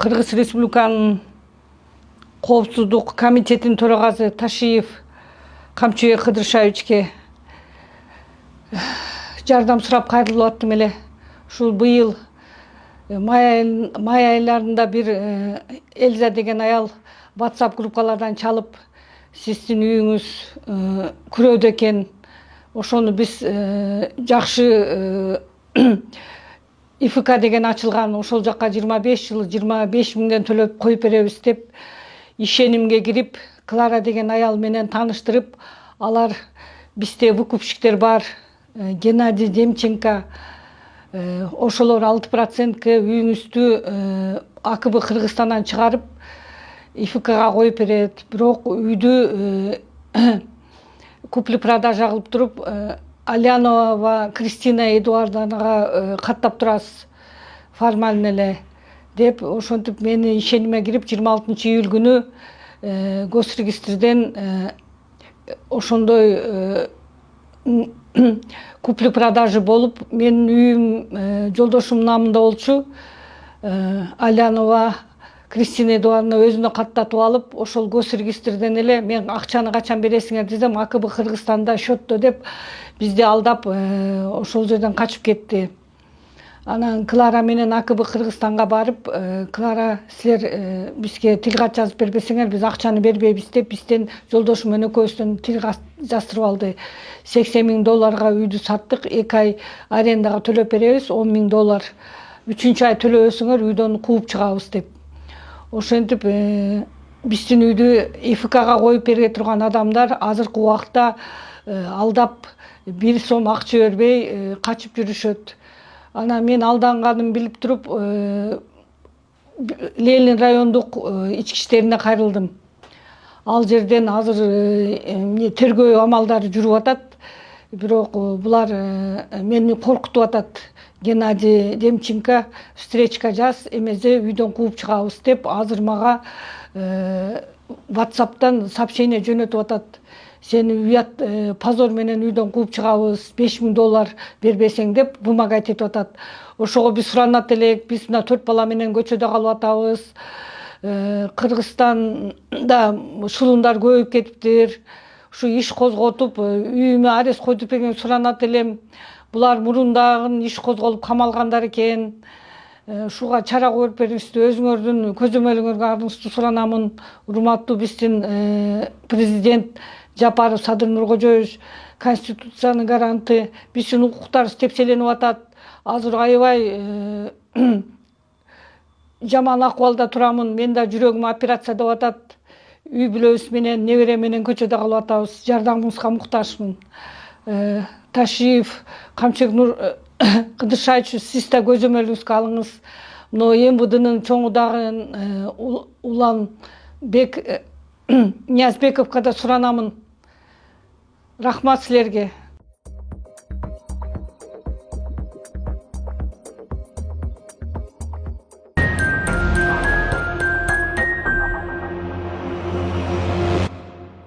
Кыргыз Республиканын Коопсуздук комитетинин төрагасы Ташиев Камчыбек Кыдыршаевичке жардам сурап кайрылып аттым эле. Ушул быйыл май айларында бир Эльза деген аял WhatsApp группалардан чалып, сиздин үйүңүз күрөөдө экен. Ошону биз жакшы ИФК деген ачылган, ошол жакка 25 жыл 25 миңден төлөп коюп беребиз деп ишенимге кирип, Клара деген аял менен тааныштырып, алар бизде выкупщиктер бар, Геннадий Демченко, ошолор 6%ке үйүңүздү АКБ Кыргызстандан чыгарып ИФКга коюп берет. Бирок үйдү купли-продажа кылып туруп, Алянова Кристина Эдуардовнага каттап турасыз формально эле деп, ошентип мени ишениме кирип 26 июль күнү госрегистрден ошондой купли-продажа болуп, менин үйүм жолдошумдун намында болчу. Алянова Кристина Эдуардовна өзүнө каттатып алып, ошол госрегистрден эле мен акчаны качан бересиңер десем, АКБ Кыргызстанда счетто деп бизди алдап, ошол жерден качып кетти. Анан Клара менен АКБ Кыргызстанга барып, Клара, силер бизге тил кат жазып бербесеңер, биз акчаны бербейбиз деп, бизден жолдошум экөөбүздөн тил кат жаздырып алды. $80 миң үйдү саттык, 2 ай арендага төлөп беребиз, $10 миң. 3-чү ай төлөбөсөңөр үйдөн кууп чыгабыз деп. Ошентип биздин үйдү ИФКга коюп бере турган адамдар азыркы убакта алдап, 1 сом акча бербей качып жүрүшөт. Анан мен алданганын билип туруп, Ленин райондук ички иштерине кайрылдым. Ал жерден азыр тергөө амалдары жүрүп атат. Бирок булар мени коркутуп атат. Геннадий Демченко встречка жаз, эмезе үйдөн кууп чыгабыз деп, азыр мага WhatsApp'тан сообщение жөнөтүп атат. Сени уят позор менен үйдөн кууп чыгабыз, $5 миң бербесең деп бумага айтып атат. Ошого биз суранат элек, биз мына 4 бала менен көчөдө калып атабыз. Кыргызстанда шылымдар көбөйүп кетиптир. Ушу иш козготуп, үйүмө арест коюп берген суранат элем. Булар мурун иш козголуп камалгандар экен. Ушуга чара көрүп бериңизди, өзүңөрдүн көзөмөлүңөргө алыңызды суранамын. Урматтуу биздин президент Жапаров Садыр Нуркожоевич, конституциянын гаранты, биздин укуктарыбыз тепселенип атат. Азыр аябай жаман акыбалда турамын. Мен да жүрөгүм операция деп атат. Үй бүлөбүз менен, небере менен көчөдө калып атабыз. Жардамыңызга муктажмын. Ташиев Камчыбек Кыдыршаевич, сиз да көзөмөлүңүзгө алыңыз. Но МВДнын чоңу дагы Уланбек Ниязбековго да суранамын. Рахмат силерге.